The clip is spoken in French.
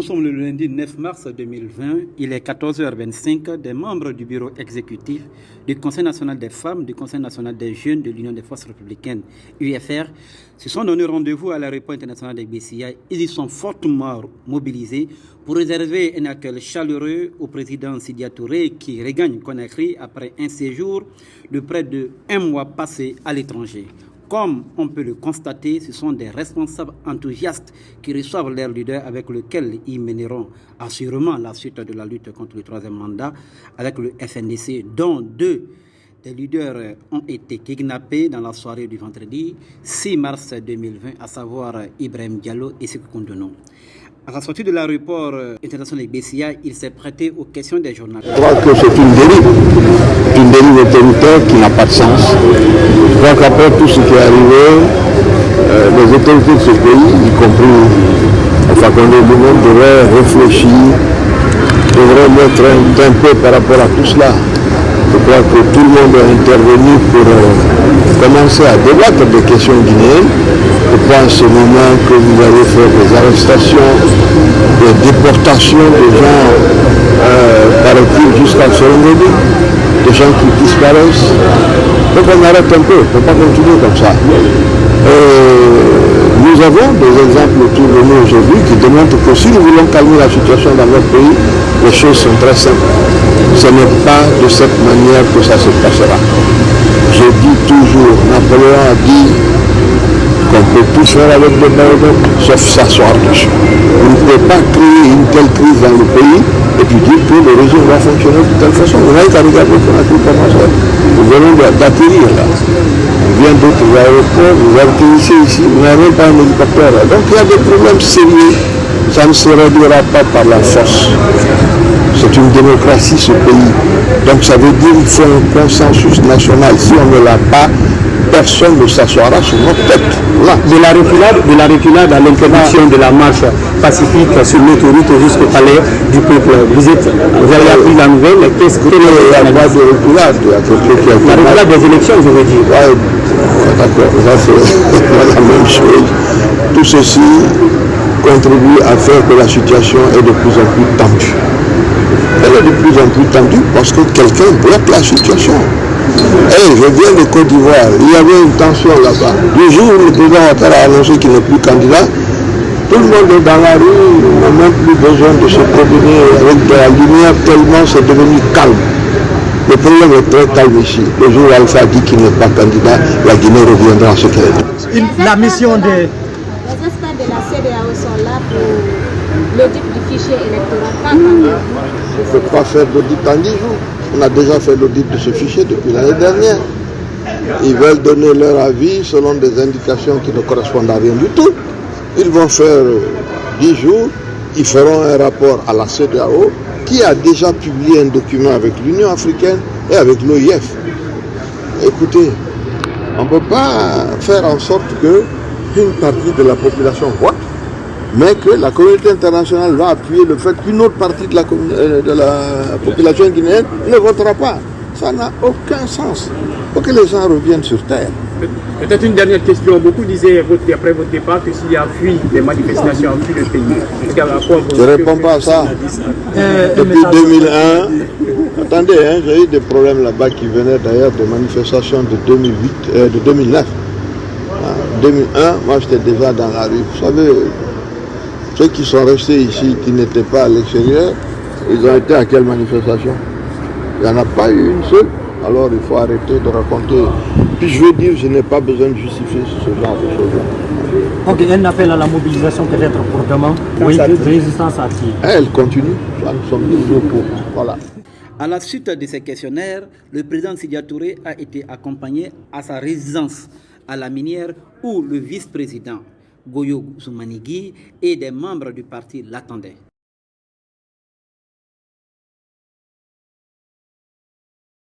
Nous sommes le lundi 9 mars 2020, il est 14h25. Des membres du bureau exécutif du Conseil national des femmes, du Conseil national des jeunes, de l'Union des forces républicaines, UFR, se sont donné rendez-vous à l'aéroport international de Bessia. Ils y sont fortement mobilisés pour réserver un accueil chaleureux au président Sidya Touré qui regagne Conakry après un séjour de près d'1 mois passé à l'étranger. Comme on peut le constater, ce sont des responsables enthousiastes qui reçoivent leurs leaders avec lesquels ils mèneront assurément la suite de la lutte contre le troisième mandat avec le FNDC, dont 2 des leaders ont été kidnappés dans la soirée du vendredi 6 mars 2020, à savoir Ibrahim Diallo et Sékou Kondono. À la sortie de l'aéroport international de Bessia, il s'est prêté aux questions des journalistes. Je crois que c'est une dérive autoritaire qui n'a pas de sens. Je crois qu'après tout ce qui est arrivé, les autorités de ce pays, y compris Alpha Condé lui-même, devraient réfléchir, devraient mettre un peu par rapport à tout cela. Je crois que tout le monde est intervenu pour commencer à débattre des questions guinéennes. Je crois en ce moment que vous allez faire des arrestations, des déportations de gens, paraît-il, jusqu'à Serengeti, des gens qui disparaissent. Donc on arrête un peu, on ne peut pas continuer comme ça. Nous avons des exemples autour de nous aujourd'hui qui démontrent que si nous voulons calmer la situation dans notre pays, les choses sont très simples. Ce n'est pas de cette manière que ça se passera. Je dis toujours, Napoléon a dit qu'on peut tout faire avec des marionnettes, sauf s'asseoir dessus. On ne peut pas créer une telle crise dans le pays et puis dire que le régime va fonctionner de telle façon. Vous n'avez qu'à regarder comment ça. Nous venons d'atterrir là. On vient d'autres aéroports, vous atterrissez ici, vous n'avez même pas un hélicoptère. Donc il y a des problèmes sérieux. Ça ne se réduira pas par la force. C'est une démocratie ce pays. Donc ça veut dire qu'il faut un consensus national. Si on ne l'a pas, personne ne s'assoira sur notre tête. Voilà. De la reculade à l'interdiction de la marche pacifique sur l'autoroute jusqu'au palais du peuple. Vous avez appris la nouvelle. Qu'est-ce que il n'y a pas de reculade. La reculade des élections, je veux dire. Ouais, d'accord, ça c'est la même chose. Tout ceci contribue à faire que la situation est de plus en plus tendue. Elle est de plus en plus tendue parce que quelqu'un bloque la situation. Hey, je viens de Côte d'Ivoire, il y avait une tension là-bas. Le jour où le président Ouattara a annoncé qu'il n'est plus candidat, tout le monde est dans la rue, on n'a même plus besoin de se promener avec de la lumière tellement c'est devenu calme. Le problème est très calme ici. Le jour où Alpha dit qu'il n'est pas candidat, la Guinée reviendra à ce qu'elle est. La mission de... Les experts de la CEDEAO sont là pour l'audit du fichier électoral. Quand on ne peut pas faire l'audit en 10 jours. On a déjà fait l'audit de ce fichier depuis l'année dernière. Ils veulent donner leur avis selon des indications qui ne correspondent à rien du tout. Ils vont faire 10 jours, ils feront un rapport à la CEDEAO qui a déjà publié un document avec l'Union africaine et avec l'OIF. Écoutez, on ne peut pas faire en sorte qu'une partie de la population vote, mais que la communauté internationale va appuyer le fait qu'une autre partie de la population guinéenne ne votera pas. Ça n'a aucun sens. Il faut que les gens reviennent sur terre. Peut-être une dernière question. Beaucoup disaient après votre départ que s'il y a fui des manifestations, fui le pays. Je ne réponds pas à ça. Depuis 2001, attendez, hein, j'ai eu des problèmes là-bas qui venaient d'ailleurs des manifestations de 2009. En 2001, moi j'étais déjà dans la rue. Vous savez, ceux qui sont restés ici, qui n'étaient pas à l'extérieur, ils ont été à quelle manifestation? Il n'y en a pas eu une seule. Alors il faut arrêter de raconter. Puis je veux dire, je n'ai pas besoin de justifier ce genre de choses-là. Ok, un appel à la mobilisation peut-être pour demain. Oui, résistance active. Elle continue. Nous sommes toujours pour. Voilà. À la suite de ces questionnaires, le président Sidya Touré a été accompagné à sa résidence à la minière où le vice-président Goyo Zoumanigui et des membres du parti l'attendaient.